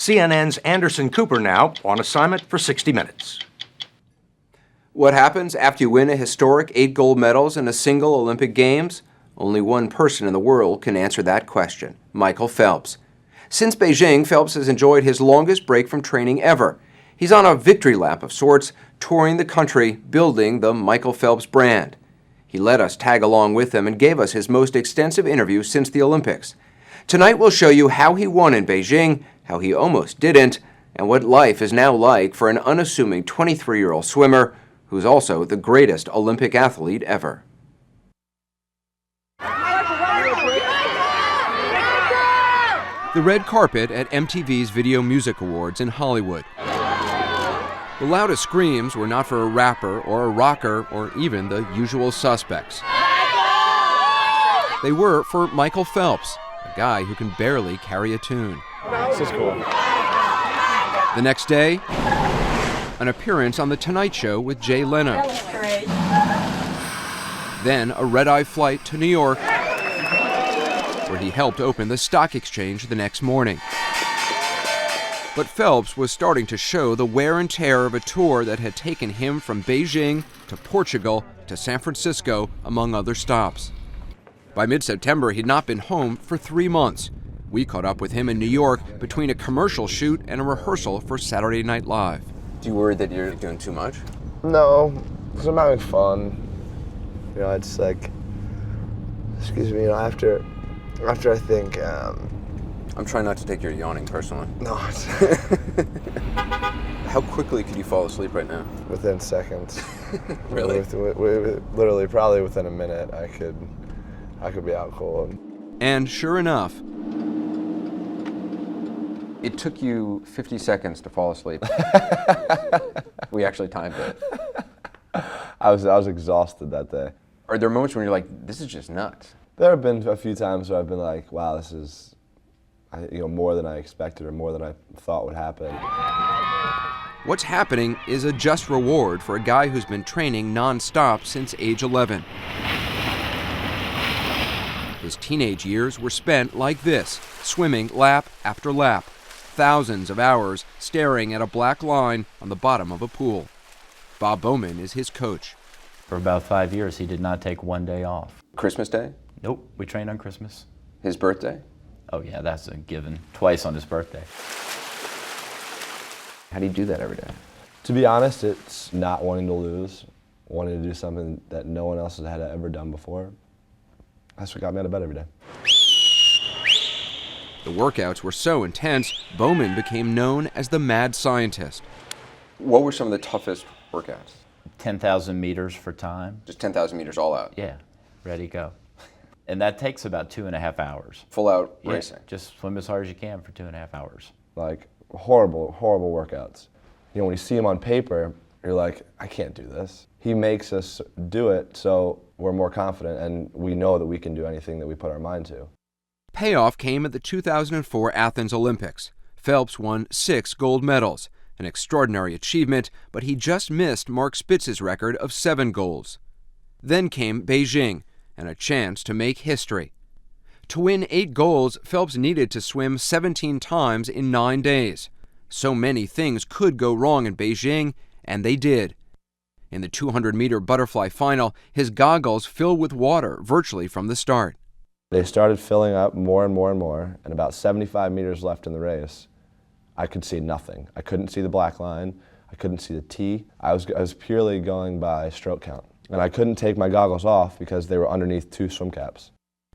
CNN's Anderson Cooper now on assignment for 60 Minutes. What happens after you win a historic 8 gold medals in a single Olympic Games? Only one person in the world can answer that question, Michael Phelps. Since Beijing, Phelps has enjoyed his longest break from training ever. He's on a victory lap of sorts, touring the country, building the Michael Phelps brand. He let us tag along with him and gave us his most extensive interview since the Olympics. Tonight we'll show you how he won in Beijing, how he almost didn't, and what life is now like for an unassuming 23-year-old swimmer who's also the greatest Olympic athlete ever. The red carpet at MTV's Video Music Awards in Hollywood. The loudest screams were not for a rapper or a rocker or even the usual suspects. They were for Michael Phelps, a guy who can barely carry a tune. This is cool. The next day, an appearance on The Tonight Show with Jay Leno. That was great. Then a red-eye flight to New York, where he helped open the stock exchange the next morning. But Phelps was starting to show the wear and tear of a tour that had taken him from Beijing to Portugal to San Francisco, among other stops. By mid-September, he'd not been home for 3 months. We caught up with him in New York between a commercial shoot and a rehearsal for Saturday Night Live. Do you worry that you're doing too much? No, because I'm having fun. You know, it's like, excuse me, you know, after I think, I'm trying not to take your yawning personally. no, it's How quickly could you fall asleep right now? within seconds. Really? Literally, probably within a minute, I could be out cold. And sure enough, it took you 50 seconds to fall asleep. We actually timed it. I was exhausted that day. Are there moments when you're like, this is just nuts? There have been a few times where I've been like, wow, this is, more than I expected or more than I thought would happen. What's happening is a just reward for a guy who's been training non-stop since age 11. His teenage years were spent like this, swimming lap after lap, thousands of hours staring at a black line on the bottom of a pool. Bob Bowman is his coach. For about 5 years, he did not take one day off. Christmas Day? Nope, we trained on Christmas. His birthday? Oh yeah, that's a given. Twice on his birthday. How do you do that every day? To be honest, it's not wanting to lose, wanting to do something that no one else had ever done before. That's what got me out of bed every day. The workouts were so intense, Bowman became known as the mad scientist. What were some of the toughest workouts? 10,000 meters for time. Just 10,000 meters all out? Yeah, ready, go. And that takes about 2.5 hours. Full out Yeah, racing? just swim as hard as you can for 2.5 hours. Like, horrible, horrible workouts. You know, when you see them on paper, you're like, I can't do this. He makes us do it, so we're more confident and we know that we can do anything that we put our mind to. Payoff came at the 2004 Athens Olympics. Phelps won 6 gold medals, an extraordinary achievement, but he just missed Mark Spitz's record of 7 golds. Then came Beijing, and a chance to make history. To win 8 golds, Phelps needed to swim 17 times in 9 days. So many things could go wrong in Beijing, and they did. In the 200-meter butterfly final, his goggles filled with water virtually from the start. They started filling up more and more and more, and about 75 meters left in the race, I could see nothing. I couldn't see the black line. I couldn't see the T. I was purely going by stroke count. And I couldn't take my goggles off because they were underneath 2 swim caps.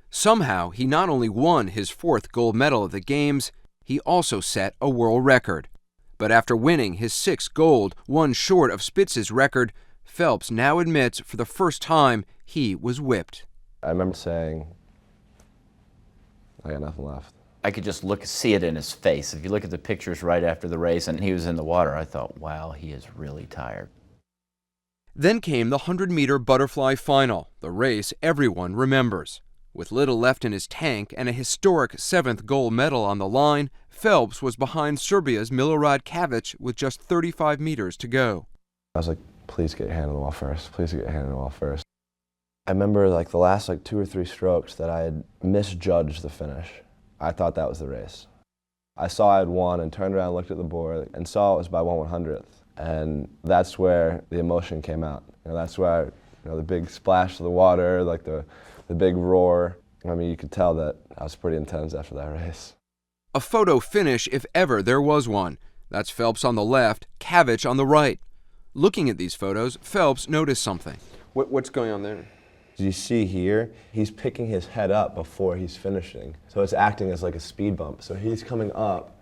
Somehow, he not only won his 4th gold medal of the Games, he also set a world record. But after winning his 6th gold, 1 short of Spitz's record, Phelps now admits for the first time he was whipped. I remember saying, I got nothing left. I could just see it in his face. If you look at the pictures right after the race and he was in the water, I thought, wow, he is really tired. Then came the 100-meter butterfly final, the race everyone remembers. With little left in his tank and a historic 7th gold medal on the line, Phelps was behind Serbia's Milorad Kavic with just 35 meters to go. I was like, please get your hand on the wall first. Please get your hand on the wall first. I remember like the last 2 or 3 strokes that I had misjudged the finish. I thought that was the race. I saw I had won and turned around, looked at the board, and saw it was by 1/100th. And that's where the emotion came out. That's where, the big splash of the water, like the big roar. I mean, you could tell that I was pretty intense after that race. A photo finish if ever there was one. That's Phelps on the left, Kavich on the right. Looking at these photos, Phelps noticed something. What's going on there? You see here, he's picking his head up before he's finishing. So it's acting as like a speed bump. So he's coming up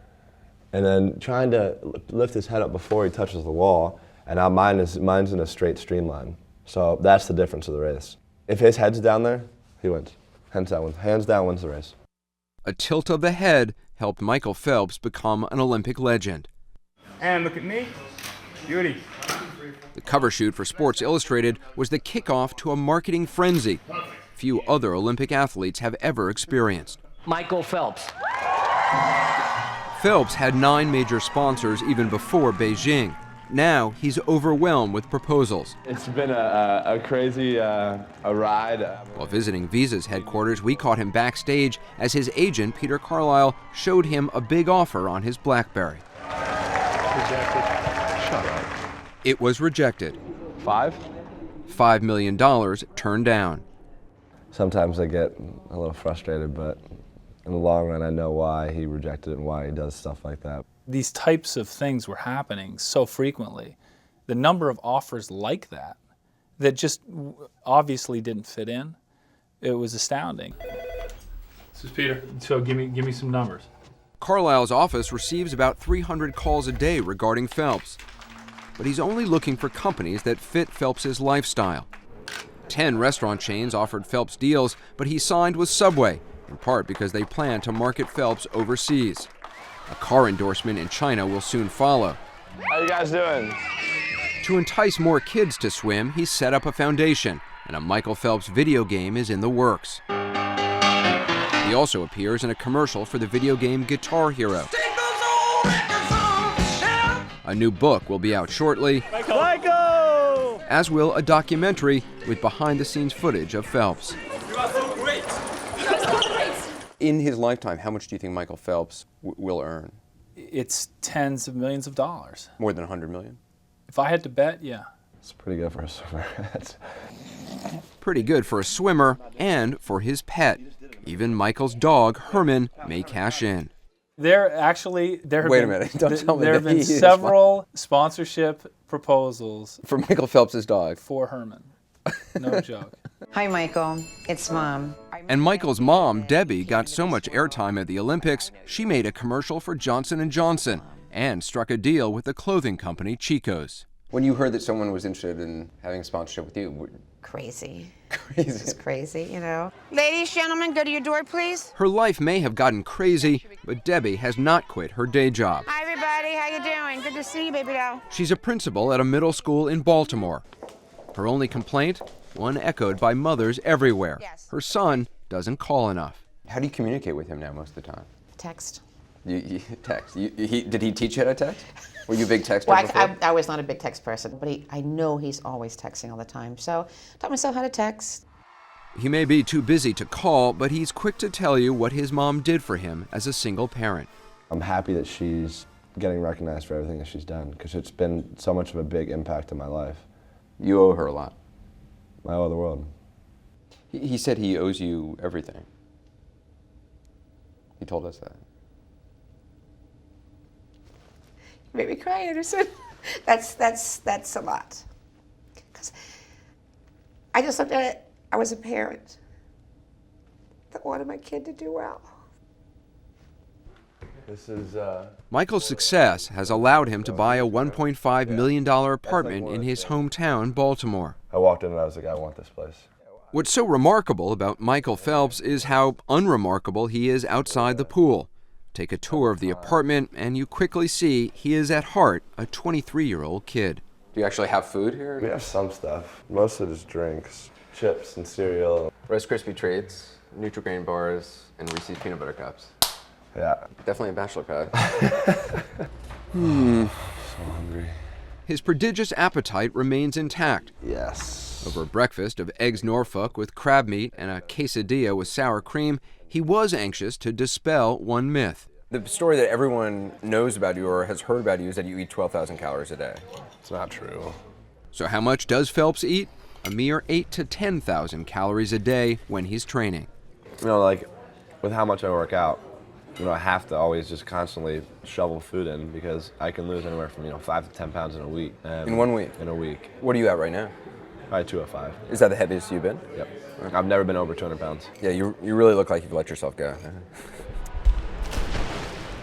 and then trying to lift his head up before he touches the wall. And now mine's in a straight streamline. So that's the difference of the race. If his head's down there, he wins. Hands down wins the race. A tilt of the head helped Michael Phelps become an Olympic legend. And look at me. Beauty. The cover shoot for Sports Illustrated was the kickoff to a marketing frenzy few other Olympic athletes have ever experienced. Michael Phelps. Phelps had 9 major sponsors even before Beijing. Now he's overwhelmed with proposals. It's been a crazy ride. While visiting Visa's headquarters, we caught him backstage as his agent, Peter Carlisle, showed him a big offer on his BlackBerry. Rejected. Shut up. It was rejected. $5 million turned down. Sometimes I get a little frustrated, but in the long run, I know why he rejected it and why he does stuff like that. These types of things were happening so frequently. The number of offers like that just obviously didn't fit in, it was astounding. This is Peter. So give me some numbers. Carlisle's office receives about 300 calls a day regarding Phelps. But he's only looking for companies that fit Phelps's lifestyle. 10 restaurant chains offered Phelps deals, but he signed with Subway, in part because they plan to market Phelps overseas. A car endorsement in China will soon follow. How you guys doing? To entice more kids to swim, he set up a foundation, and a Michael Phelps video game is in the works. He also appears in a commercial for the video game Guitar Hero. A new book will be out shortly, Michael! as will a documentary with behind-the-scenes footage of Phelps. You are so great! In his lifetime, how much do you think Michael Phelps will earn? It's tens of millions of dollars. More than 100 million? If I had to bet, yeah. It's pretty good for a swimmer. Pretty good for a swimmer and for his pet. Even Michael's dog, Herman, may cash in. There have been several sponsorship proposals For Michael Phelps' dog. for Herman. No joke. Hi, Michael. It's Mom. And Michael's mom, Debbie, got so much airtime at the Olympics, she made a commercial for Johnson & Johnson and struck a deal with the clothing company Chico's. When you heard that someone was interested in having a sponsorship with you, Crazy. crazy. It's crazy, you know. Ladies, gentlemen, go to your door, please. Her life may have gotten crazy, but Debbie has not quit her day job. Hi, everybody. How you doing? Good to see you, baby doll. She's a principal at a middle school in Baltimore. Her only complaint? One echoed by mothers everywhere. Yes. Her son doesn't call enough. How do you communicate with him now most of the time? Text. You text. Did he teach you how to text? Were you a big texter Well, before? I was not a big text person, but I know he's always texting all the time. So I taught myself how to text. He may be too busy to call, but he's quick to tell you what his mom did for him as a single parent. I'm happy that she's getting recognized for everything that she's done, because it's been so much of a big impact in my life. You owe her a lot. I owe the world. He said he owes you everything. He told us that. You made me cry, Anderson. That's a lot. Because I just looked at it. I was a parent that wanted my kid to do well. This is Michael's success has allowed him to buy a $1.5 million apartment in his hometown, Baltimore. I walked in and I was like, I want this place. What's so remarkable about Michael Phelps is how unremarkable he is outside the pool. Take a tour of the apartment and you quickly see he is at heart a 23-year-old kid. Do you actually have food here? We have some stuff. Most of it is drinks, chips and cereal. Rice Krispie Treats, Nutri-Grain bars, and Reese's Peanut Butter Cups. Yeah. Definitely a bachelor pad. So hungry. His prodigious appetite remains intact. Yes. Over a breakfast of eggs Norfolk with crab meat and a quesadilla with sour cream, he was anxious to dispel one myth. The story that everyone knows about you or has heard about you is that you eat 12,000 calories a day. It's not true. So how much does Phelps eat? A mere 8,000 to 10,000 calories a day when he's training. You know, like with how much I work out, you know, I have to always just constantly shovel food in because I can lose anywhere from 5 to 10 pounds in a week. In 1 week? In a week. What are you at right now? Probably 205. Is that the heaviest you've been? Yep. I've never been over 200 pounds. Yeah, you really look like you've let yourself go.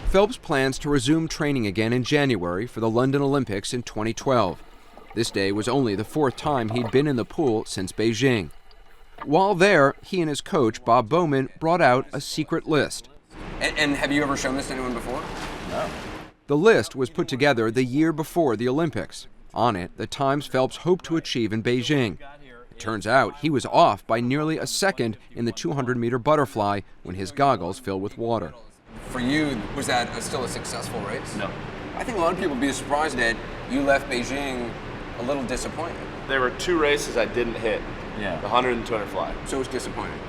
Phelps plans to resume training again in January for the London Olympics in 2012. This day was only the 4th time he'd been in the pool since Beijing. While there, he and his coach, Bob Bowman, brought out a secret list. And have you ever shown this to anyone before? No. The list was put together the year before the Olympics. On it, the times Phelps hoped to achieve in Beijing. It turns out he was off by nearly a second in the 200-meter butterfly when his goggles filled with water. For you, was that still a successful race? No. I think a lot of people would be surprised that you left Beijing a little disappointed. There were 2 races I didn't hit. Yeah. The 100 and 200 fly. So it was disappointing.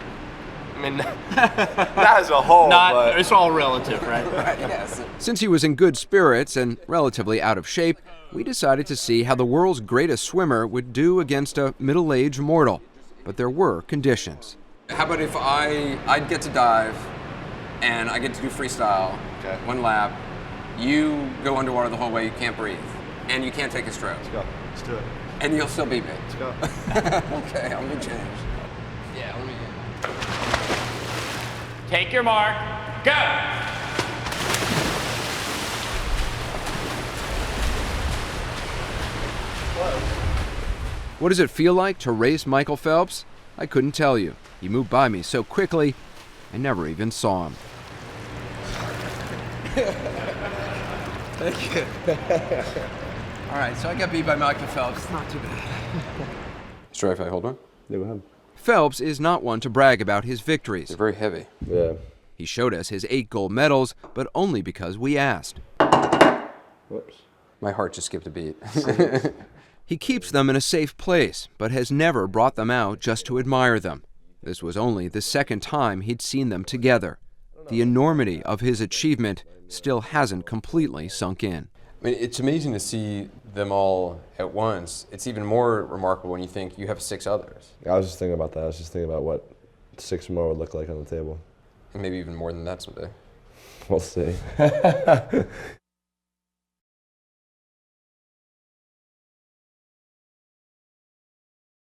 I mean, not as a whole, but it's all relative, right? Right, yes. Since he was in good spirits and relatively out of shape, we decided to see how the world's greatest swimmer would do against a middle-aged mortal. But there were conditions. How about if I'd get to dive and I get to do freestyle, Okay. 1 lap, you go underwater the whole way, you can't breathe, and you can't take a stroke. Let's go. Let's do it. And you'll still beat me. Let's go. Okay, I'm gonna change. Yeah, let me. Take your mark. Go. What does it feel like to race Michael Phelps? I couldn't tell you. He moved by me so quickly, I never even saw him. Thank you. All right, so I got beat by Michael Phelps. Not too bad. Sorry if I hold on. Yeah, go ahead. Phelps is not one to brag about his victories. They're very heavy. Yeah. He showed us his 8 gold medals, but only because we asked. Whoops. My heart just skipped a beat. He keeps them in a safe place, but has never brought them out just to admire them. This was only the 2nd time he'd seen them together. The enormity of his achievement still hasn't completely sunk in. I mean, it's amazing to see them all at once. It's even more remarkable when you think you have 6 others. I was just thinking about that. I was just thinking about what 6 more would look like on the table. And maybe even more than that someday. We'll see.